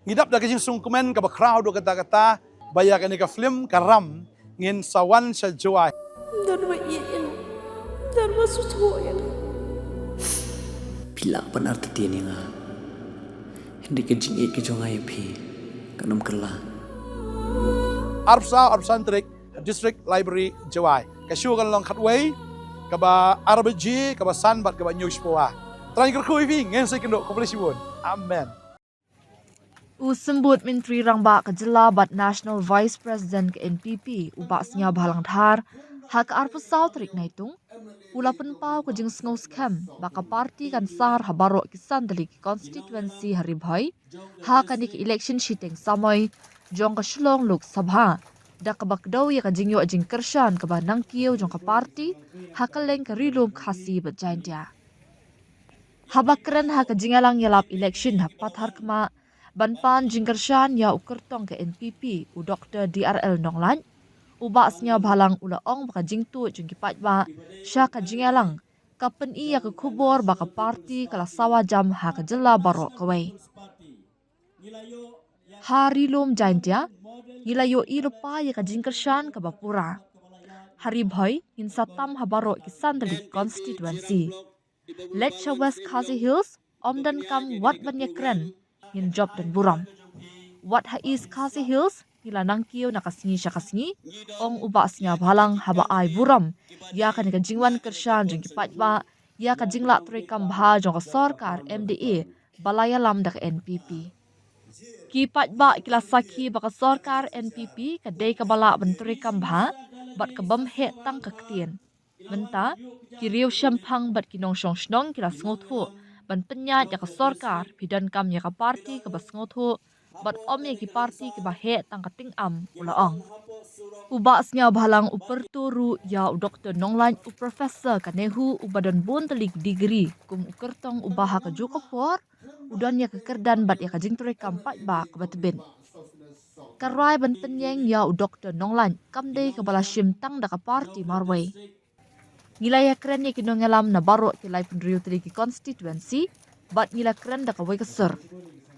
ngidap da kajing sungkumen ka ba crowd do kata-kata baya ka ni ka film karam ngin sawan sa joy. Dharma iyan. Dharma susuyan. Pila penarti tiani nga. Hindi ka jing ke jongai pi. Kanam kala. Arpsantrik District Library Jawai. Kasyu kan long khatway kaba RBG kaba sanbat kaba news poa. Terakhir ku iving ngin sa kendo komplisibun. Amen. Usembut Menteri Rangba Kejelabat National Vice President ke NPP ubasnya balang thar hak arpu sautrik naitung ula penpau ke jing sngows kem baka parti kan sahar habaro kisan dali ki constituency haribhai hak anik election shiteng samoi jong ka shlong luk sabha da ka bakdaw ya ka jingyo jing kershan ka ba nangkiyo jong ka parti hakaleng ka rilum khasi bajaindia habakran hak jingalang yalap election hapat harkma Banpan jingkershan ya ukertong ke NPP u Dr. DRL Nonglan ubasnya balang ula ong baka jingtu jingkipat ba sya ka jingalang kapen iya ke kubor baka parti kala sawa jam ha ka jela barok kawai hari lum jaintia ilayo ilupa ya ka jingkershan ka bapura hari bhai in satam habaro kisan dali constituency Lecture West Khasi Hills omdan kam wat banyakren in job dan buram. Wat ha is Khasi Hills hila nangkiyo nakasingi syakasingi ong ubasnya balang haba ai buram ya kan ka jingwan kershan jing kipat ba ya ka jingla trekam bha jong ka sarkar MDA balaya lam dak NPP. Kipat ba kila sakhi baka sarkar NPP ka dei ka bala bentri kam bha bat ka bam he tang ka ktien. Menta kiriu syampang bat kinong shong shnong kila sngotu ban penyat ya ka sarkar bidan kam ya ka parti ka basngotu bat om ya ki parti ki bahe tang ka tingam ulaong ubasnya balang uperturu ya Dr. Nonglan u professor kanehu u badan bontelik degree kum ukertong ubaha ka jokopor udan ya ka kerdan bat ya ka jingtre kampat ba ka batben karai ban penyeng ya Dr. Nonglan kamde ka bala shim tang da ka parti marway Ngilaya keren ya kino ngalam na baro kilay pendriyo tadi ki constituency, bat ngila keren da kawai keser.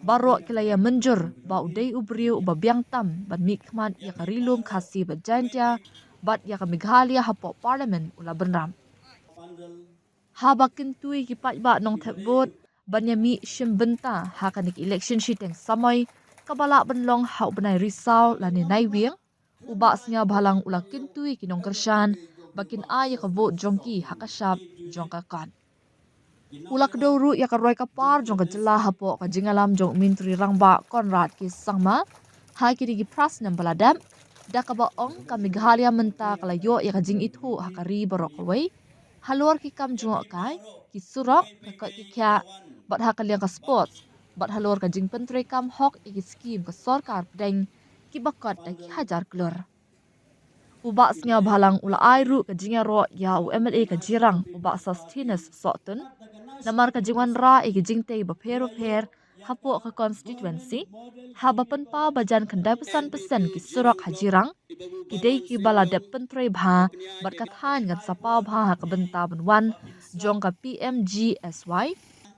Baro kilaya menjur, ba uday ubriyo uba biang tam, bat mikmat ya karilum kasi bat jantia, bat ya kamighalia hapo parliament ula benram. Haba kintui kipat ba nong tepbot, banya mi shim benta hakanik election sheet yang samay, kabala benlong hau benay risau lani naiwing, ubasnya balang ula kintui kinong kershan, bakin ay ka vote jongki hakashap jongka kan ulak dawru ya karoy kapar jongka jela hapo ka jingalam jong Menteri Rangba Conrad ki sangma hai kini gi pras nam baladam da ka baong kami gahalia menta kalayo ya ka jing itu hakari barok away halor ki kam jong kai ki surok ka ki kya bat hakaliang ka sports bat halor ka jing pentri kam hok iki scheme ka sarkar pedeng ki bakot da ki hajar klor ubasnya balang ula airu ka jingaro ya UMLA ka jirang ubak sustenance sotun namar ka jingwan ra e jingte ba pher hapo ka constituency haba penpa bajan kendai pesan-pesan ki surak hajirang kidei ki bala de pentre bha bat kathan gan sapa bha ka benta benwan jong ka PMGSY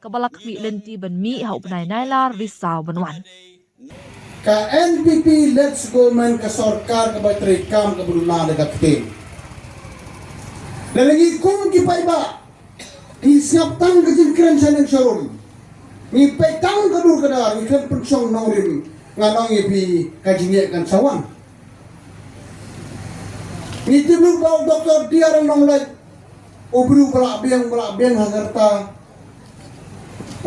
ka bala kmi lenti ben mi hau benai nailar risau benwan ka NPP let's go man ka sarkar ka batri kam ka buluna de kapten lagi kung ki paiba di siap tang ka jingkren sanang sharum ni petang ka dur kadar ni kan pensong nongrim nganong ibi ka jingye kan sawang ni tibur bau Dr. DRL Nonglan ubru bala biang hagarta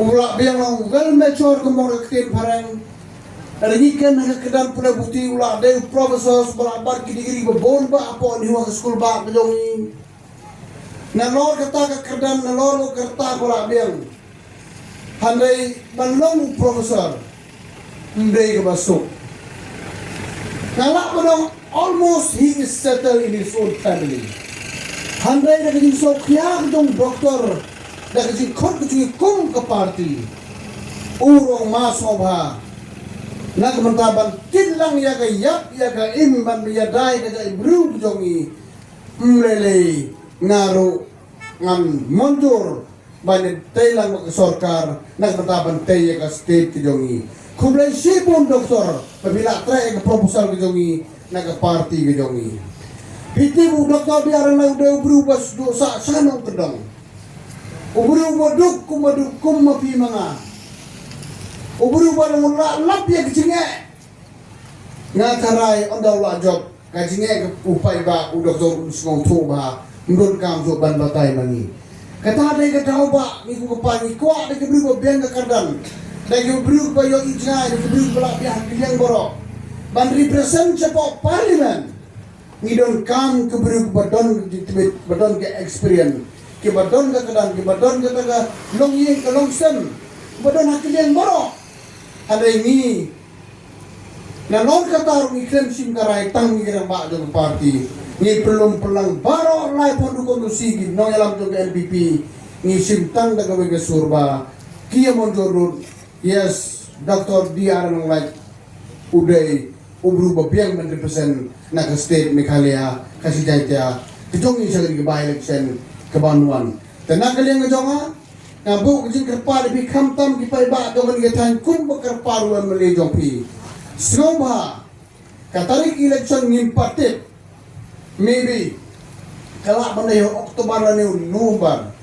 ubra biang long well mature kumong kapten parang lagi kan kedan pula bukti ulah ada profesor berabar kiri babon ba apa ni wa school ba belong nalor kata ka kedan nalor kerta pula biang handai balong profesor ndai ka basuk kalak belong almost he is settled in his own family handai da kini sok ya dong doktor da kini kor kuci kum ke parti urong masobha nagmantaban kinlang ya ka yap ya ka imban ya dai ka ibru jongi mlele ngaro ngan mondur banyak telang ke sorkar nak bertaban tey ke state ke jongi kumlai sipun doktor apabila try ke proposal ke jongi nak ke parti ke jongi piti bu doktor biaran na udah berubah dosa sanong kedong berubah duk kum mapi manga berubah lap ya kecingnya ngakarai ondaw la job kacingnya ke upai ba doktor usngong tu ba menurut kam so ban batai mangi kata ada kata ba ni ku pani kuat de berubah biang ke kadang dan berubah yo ijai de berubah biang biang borok ban represent cepo parlimen ni don kam ke berubah badon ke experience ke badon ke kadang ke badon ke taga long yin ke long sen badon hak biang borok ada ini na non kata ru iklim sim karai tang ni kira ba jong parti ni pelum pelang baro lai pon ko sigi no yalam jong LPP ni sim tang daga we surba kia mon jorun yes Dr. DR nong like uday ubru babiang men represent na ka state Meghalaya kasi jaita kijong ni sagri ke by election ke Banuan tanah kalian ngejonga na bu jing kerpa bi khamtam ki pai ba dogan ke than kum kerpa ru mele jong pi Snoba katarik election ngimpatit maybe kalak banda yo Oktober la ne November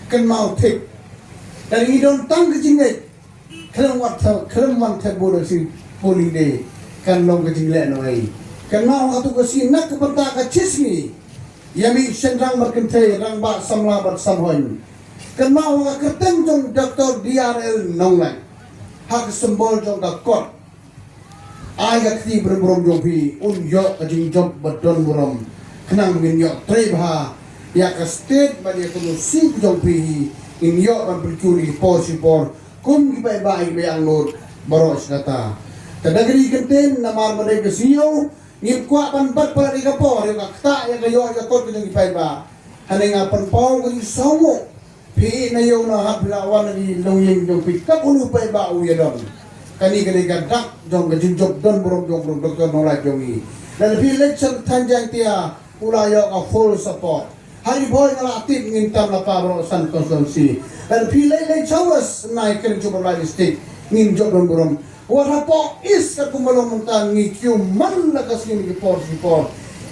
kan mau tik dan ini don tang kejingai kelem wan ta bodo si polling day kan long kejingle no ai kan mau atu ko si nak banta ka chisni yami sendrang berkentai rang ba samla bar samhoin kan mau ka kertem jong Dr. DRL nonglai hak simbol jong da kot ayat ti berom jong pi un yo kajing job badon burom kenang ngin yo treba ya ka state ba dia kuno si jong pi in yo ban bercuri por kum ki bai bai be ang lor baros kata tadagri kenten namar badai ke siyo ngip kwa ban bat pala di kapor yo kakta ya kayo ya kot ki bai ba haneng apan pau ko sawo pi na yo na habilawan ni longyeng jong pi ka ulu bai ba u ya don kani kani gadak jong gajin job don borom jong doktor nolai jongi dan pi election tanjang tia ulayo ka full support hari boy ngala aktif ngintam la pabro san konstitusi dan pi lele chawas naik ke job lagi state ngin job don borom warapo is ka kumalong mentang ngi kyu man la kasini ki por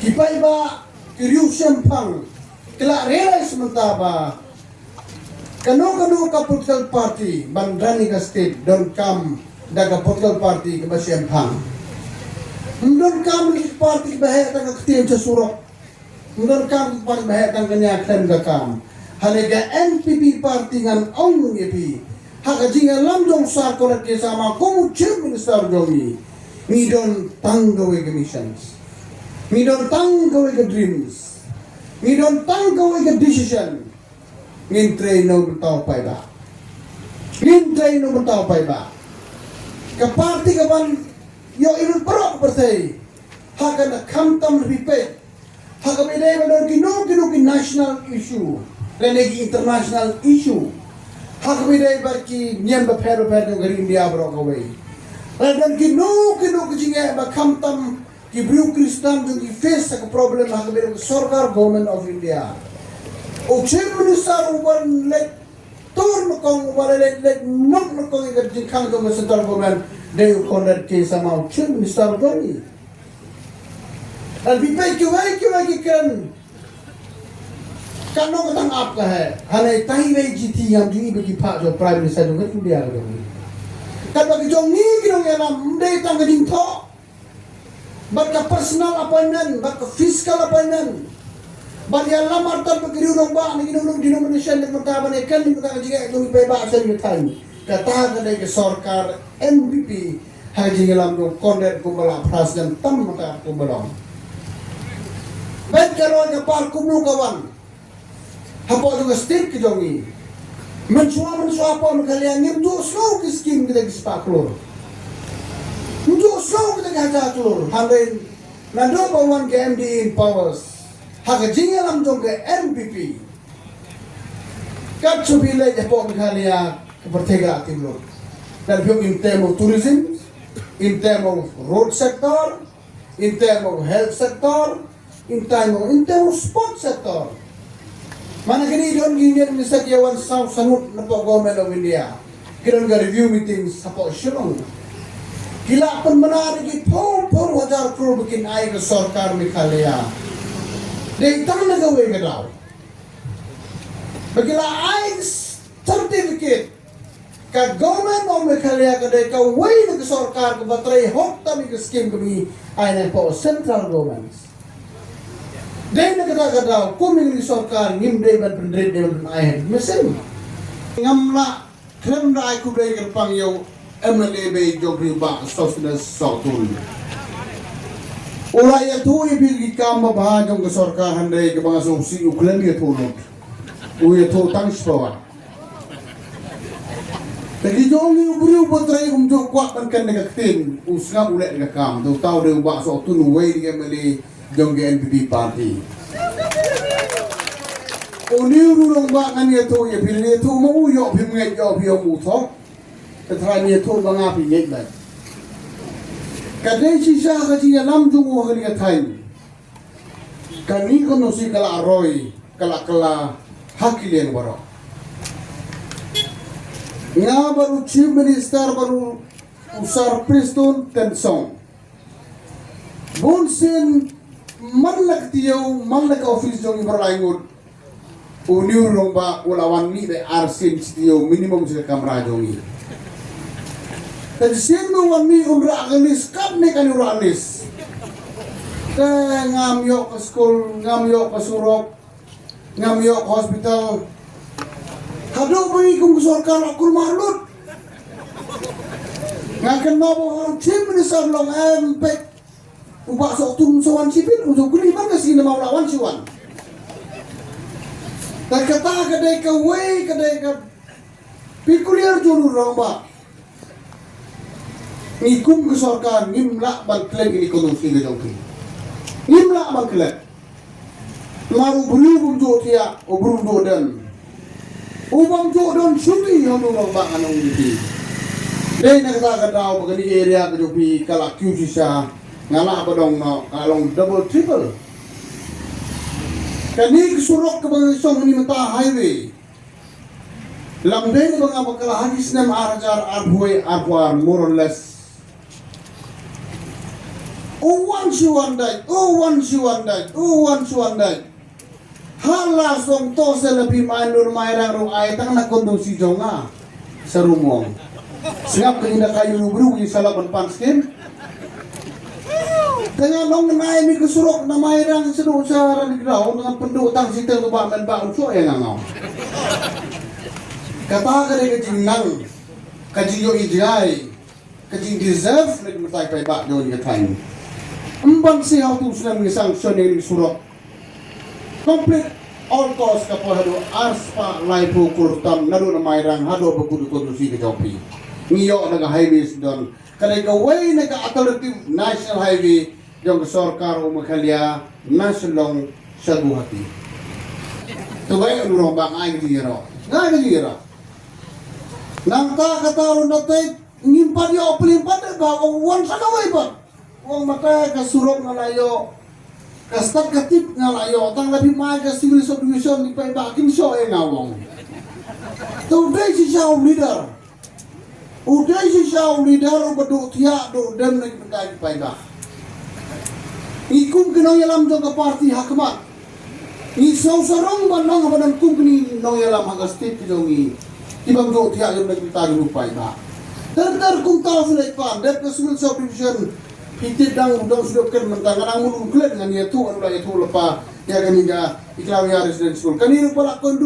ki pai ba ki riu sempang kala realize mentaba kanu ka political party bandani ka state don come daga political party ke Basyam Hang. Mendon kam ni party bahaya tang ketiem sesurok. Mendon kam party bahaya tang kenya klaim ga kam. Halega NPP party ngan ong yepi. Haka jinga lamdong sar kolat ke sama komu chief minister jomi. Mi don tanggawe ke missions. Mi don tanggawe ke dreams. Mi don tanggawe ke decision. Ngin train no betau pai ba. Ngin train no betau pai ba. Ke parti kapan yo ilun perok bersai haka na kamtam lebih pe haka beda pada kinu national issue dan lagi international issue haka beda bagi nyam beper dari India berok away dan kinu kejinga ba kamtam ki bru Kristen yang ki face ke problem haka beda sorkar government of India o chief minister one let tur makong wala let nok makong ikat kang to central government they corner ke sama chief minister goni al bipai ki kan no katang ap ka hai hane tai wei GT yang jingi bagi pak jo prime minister jo kan dia ko kan bagi jong ni kinong yalam dei tang gading to bat ka personal appointment bat ka fiscal appointment Bagi lamar tan pagiriw ng ba ni ginulong denomination ng magtaban ay kan mo ta jiga itong ipay ba sa iyo time kata ka dai ke sorkar NPP haji ngalam do kondet kumala president tam mata kumalong bet karon ka par kumlu kawan hapo do state ki jongi mensuwa pa magalian ngim do slow ki scheme kita gispaklor do slow kita gajaklor handen nando bawan ke MD in powers haka jingalam jong ke NPP kat subile Jepang Meghalaya ke pertega timur dan biong in term of tourism in term of road sector in term of health sector in term of sport sector Mana kini don ginyan misal yawan South Sanut nampak Government of India. Kita ga review meeting support Shillong. Kila pun benar lagi por wajar crore bikin ai ke sarkar Meghalaya. Dei tang nagawe ke daw. Bagila ai certificate ka Government of Meghalaya ka dei ka way na ke sarkar ke batray hok tami ke scheme kami ai na po central governments. Dei na kata daw kuming ni sarkar ngim dei ban pendrit dei ban ai mesin. Ngamla krem da ai ku dei ke pang yo MLA bay jogri ba sosna sautul. Ora ya tu ibi kam ba jong ke sarkar handai ke bang solusi uklen dia tulot. U ya tu tang spawa. Tapi jong ni ubri ubotrai jong kuat kan negatin usga ulet ke kam tu tau de ba sautul way di MLA jong ke NPP party. Oni urung ba kan ya tu ya pilih tu mau yo pimngai yo pio muthok. Tetapi itu bangga pinjat lagi. Kadang sisa kecil lam jungu hari katain. Kami konosi kala aroi, kala hakilian baru. Nga baru chief minister baru usar pristun tensong. Bunsin malak tiyaw malak office jong ibarangut. Uniur romba ulawan ni be arsin tiyaw minimum sila kamera jongi. Dan sino wami umra alis kap ni kan ura alis. Ngamyo ke school, ngamyo ke surok, ngamyo ke hospital. Hado bagi kum sarkar akul malut. Ngakan mabo orang tim ni sarlong empek. Ubah sok tum sawan sipil untuk kuli mana sih nama lawan siwan. Dan kata kedai ke way kedai ke pikuliar juru romba. Nikum ke sarkar ngimla bangklet ini konosi ke jongki. Ngimla bangklet. Maru bulu bunjo tia obrum dodan. Ubang jodan sumi hono bang anong ini. Dei nak kata daw bagani area ke jopi kala kyusisa ngala badong no kalong double triple. Kani surok ke bang song ni mata highway. Lamdeng bang abakala hadis nam arajar arbuai arbuar more or less. Once you one day. Hala song to sa labi manur mayrang rong ay tang nakondosi jonga sa rumong. Singap kanina kayo lubru yung salaban panskin. Kaya nung naay mi kusurok na mayrang sa doon sa ranigraw ng pendutang sitang tubaman ba unso ay nangaw. Kata ka rin kajing nang kajing yung ijay kajing deserve nagmatay pa iba doon yung time. Ambang siya tu sudah mengisangsion yang surok. Complete all cost kapo hado arspa laipo kurtam nado na mayrang hado bakudu kondusi ke jopi. Ngiyo naga highways don. Kalay ka way naga alternative national highway yung sarkar o Meghalaya nasulong sa Guwahati. Tugay urong bang ay giro. Nga giro. Nang kakataon na tay ngimpan yo pelimpan ba wan sa kaway ba. Wong mata kasurok na layo, kastat katip na layo, tang labi mga civil subdivision di pa ibakin siya ay ngawong. Uday si siya leader. Uday si siya leader, ubado tiya, do dem na ipagay pa iba. Ikum kinong yalam dyan ka party hakmat. Isaw sarong banang habanang kum kini nong yalam hagastit kidong ibang do tiya yung nagpitagin pa iba. Dar kung tao sila ipan, der ka civil subdivision, hitid dang udang sudah kan mentang ang mulung klet ngan ya tu anu la itu lepa ya kaniga iklawi resident school kaniro pala ko ndu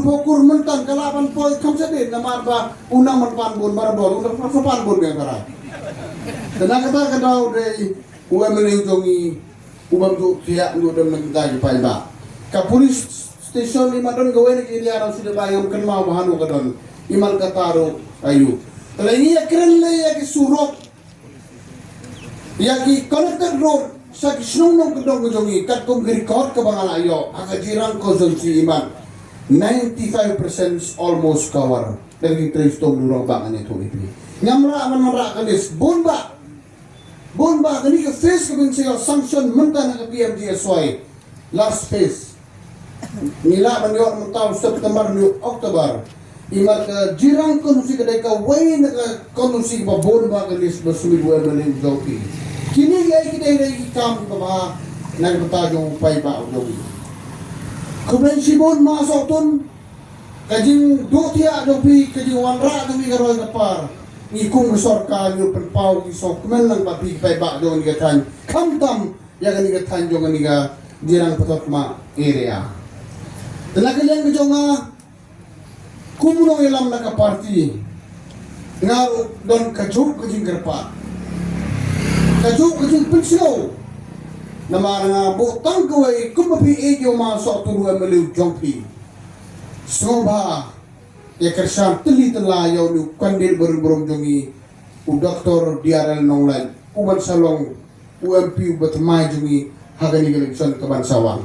bokur mentang kalaban poy kamsa din na marba unang manpan bon marabor unang pan bon yang kara tenang kata daw de uwe menunjungi ubang tu tiak ndu dem nagdagi pa iba ka police station lima don gawe ni kiri araw sudah bayang kan mau bahanu kadon imal kataro ayu talay ya keren le ya surok Yaki connected road sa kisnong ng kadong kadongi kat kong record ka bang alayo akajirang konsumpsi iman 95% almost cover naging trace to lurang bangan ito ipi ngamra aman marakalis bomba kani ka face ka bin sayo sanction menta na ka PMGSY last phase Nila maniok mentau September ni Oktober. Imat ke jirang kondusi kedai ka wei na ka kondusi ba bon ba ka lis bersumi dua melim joki. Kini ya kita dari kam ka ba nang betajong pai ba joki. Kemudian sibon masuk tun kajing dotia joki kajing wanra demi karoi kapar. Ngikung besar kayu penpau kisok kemen lang papi pai ba jong ni katan. Kam tam ya kan ni katan jong ni ka jirang petot ma area. Tenaga yang kejonga kumunong ilam na kaparti ngaru don kajuk kajing kerpat kajuk kajing pensyo na marang butang kawai kumapi egyo masok turuan meliu jongpi soba ya kersan teli telayaw ni kandil berung jongi u doktor diaral nonglay uban salong UMP ubat may jongi hagani galigsan kabansawang